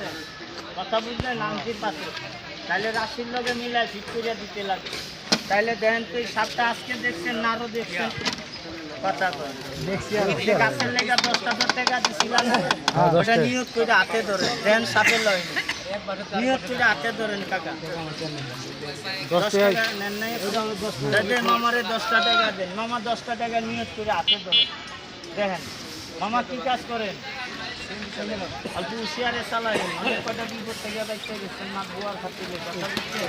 দেন কথা বুঝলেন আংটির পাশে তাহলে রাশির লগে মিলায় ফিট করিয়া দিতে লাগে তাইলে দেখেন তো এই সাপটা আজকে দেখছেন না আরো দেখছেন কথা দেখছি গাছের লেগে 10,000 টাকা দিছিলাম ওটা নিয়োগ করে হাতে ধরে দেন সাপের লয় নিয়োগ করে হাতে ধরেন কাকা 10 টাকা নেন নাই মামারে 10টা টাকা দেন মামা 10টা টাকা নিয়োগ করে হাতে ধরেন দেখেন মামা কি কাজ করেন অল্প হুশিয়ারে চালাইন অনেক কটা বিপদ থেকে দেখতে গেছেন না গোয়ার খাতিরে কথা বুঝছে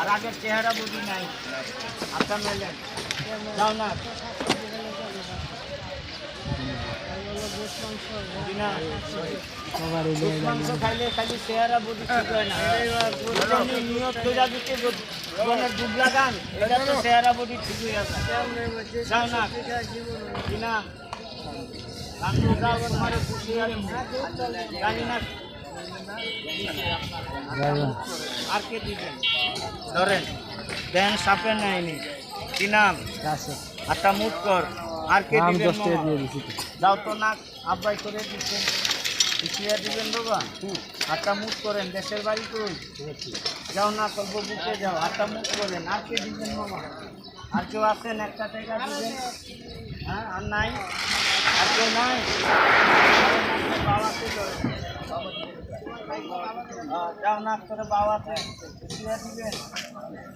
আর আগের চেহারা বুঝি নাই আপনার মেলেন যাও না মাংস খাইলে খালি চেহারা বুঝি ঠিক হয় না নিয়ত তৈরা দিতে জীবনের ডুব লাগান এটা তো চেহারা বুঝি ঠিক হয়ে আছে যাও না কিনা আর কে দিবেন ধরেন দেন সাপে নেয়নি কি নাম আটটা মুট কর আর কে দিবেন যাও তো না আব্বাই করে দিচ্ছেন পিছিয়ে দিবেন বাবা আটটা মুট করেন দেশের বাড়ি করুন যাও না করবো বুকে যাও আটটা মুট করেন আর কে দিবেন বাবা আর কেউ আছেন একটা টাকা দিবেন হ্যাঁ আর নাই আর কেউ নাই বাবাকে যাও না করে বাবাকে দিবেন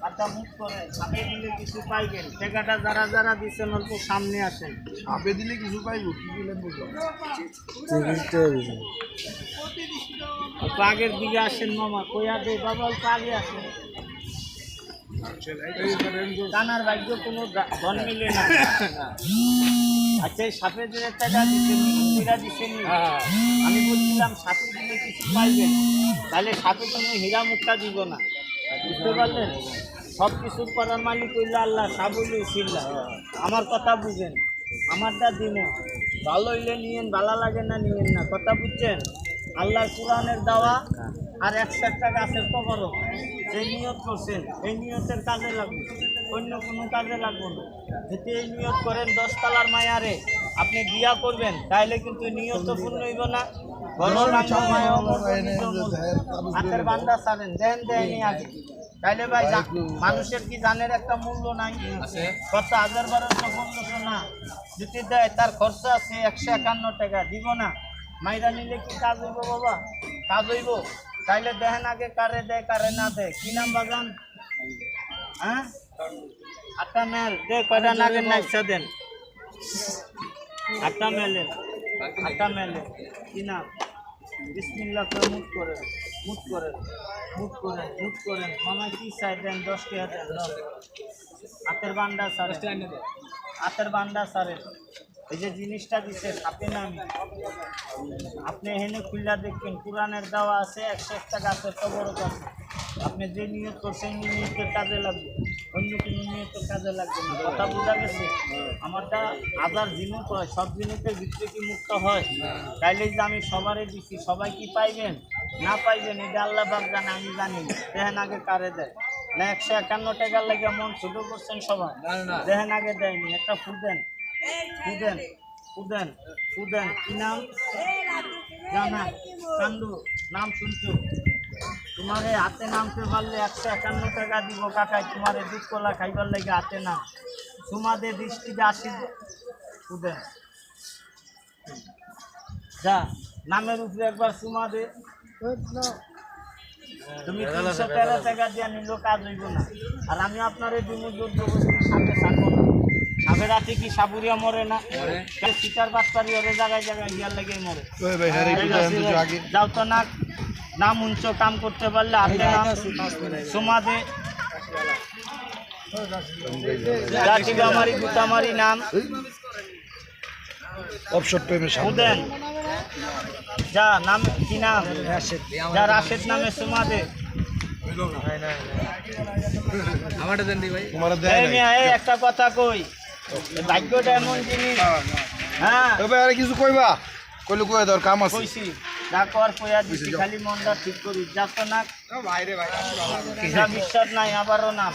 আটটা মুখ করে সাপে দিলে কিছু পাইবেন টাকাটা যারা যারা দিচ্ছেন অল্প সামনে আসেন সাপে দিলে কিছু পাইব কি দিলেন অল্প আগের দিকে আসেন মামা কইয়া দে বাবা অল্প আগে আসেন জানার ভাগ্য কোনো ধন মিলে না আচ্ছা এই সাপের যে টাকা দিচ্ছেন আমি বলছিলাম সাপে দিলে কিছু পাইবেন তাহলে সাপে কোনো হীরা মুক্তা দিব না বুঝতে পারলেন সব কিছুর করার মালিক হইল আল্লাহ সাপ হইলে ছিল্লা আমার কথা বুঝেন আমারটা দিন ভালো হইলে নিয়েন ভালো লাগে না নিয়েন না কথা বুঝছেন আল্লাহর কোরআনের দাওয়া আর 100টা গাছের কবরও যে নিয়ত করছেন এই নিয়তের কাজে লাগবে অন্য কোনো কাজে লাগবে না যদি এই নিয়ত করেন 10 তলার মায়ারে আপনি বিয়া করবেন তাইলে কিন্তু নিয়ত পূর্ণ হইব না হাতের বান্দা ছাড়েন দেন দেয়নি আগে তাইলে ভাই মানুষের কি জানের একটা মূল্য নাই কত 1000-1200 না যদি দেয় তার খরচা আছে 151 টাকা দিব না মাইরা নিলে কি কাজ হইব বাবা কাজ হইব তাইলে দেখেন আগে কারে দেয় কারে না দেয় কি নাম বাগান হ্যাঁ আটটা মেল দে কয়টা নাগের নাইসা দেন আটটা মেলেন কি নাম বিসমিল্লাহ করে মুট করেন মামা কি চাই দেন 10 টাকা দেন হাতের বান্ডা সারেন এই যে জিনিসটা দিচ্ছে সাপে নামি আপনি এখানে খুললা দেখবেন কোরআনের দাওয়া আছে 101টা গাছের কবর আছে আপনি যে নিয়ত করছেন নিয়তের কাজে লাগবে অন্য কোনো নিয়তের কাজে লাগবে না কথা বোঝা গেছে আমারটা হাজার জিনিস হয় সব জিনিসের ভিতরে কি মুক্ত হয় তাইলে যে আমি সবারই দিচ্ছি সবাই কি পাইবেন না পাইবেন এটা আল্লাহ পাক জানে আমি জানি দেখেন আগে কারে দেয় না 151 টাকার লাগে মন ছোট করছেন সবাই দেখেন আগে দেয়নি একটা ফুল দেন ফুদেন কি নাম জানা কান্দু নাম শুনছো তোমারে হাতে নামতে পারলে 151 টাকা দিব কাকাই তোমারে দুধ কলা খাইবার লাগে হাতে নাম তোমাদের দৃষ্টিতে আসি ফুদেন যা নামের উপরে একবার সুমা দে তুমি 313 টাকা দিয়ে নিল কাজ হইব না আর আমি আপনার এই জোর জবরদস্তির সাথে থাকবো না সাপে রাতে কি সাপুরিয়া মরে না শিকার বাটপারি ওরে জায়গায় গিয়ার লেগে মরে যাও তো না নাম উঞ্চ কাম করতে পারলে আপনি নাম সমাধে জাতিবামারি গুতামারি নাম দেন যা নাম কি নাম যা রাশেদ নামে সমাধে একটা কথা কই ভাগ্যটা এমন জিনিস হ্যাঁ কিছু কইবা কইলে কই দর কাম আছে কইছি না কর কইয়া দিছি খালি মনটা ঠিক করি যা তো না বিশ্বাস নাই আবারও নাম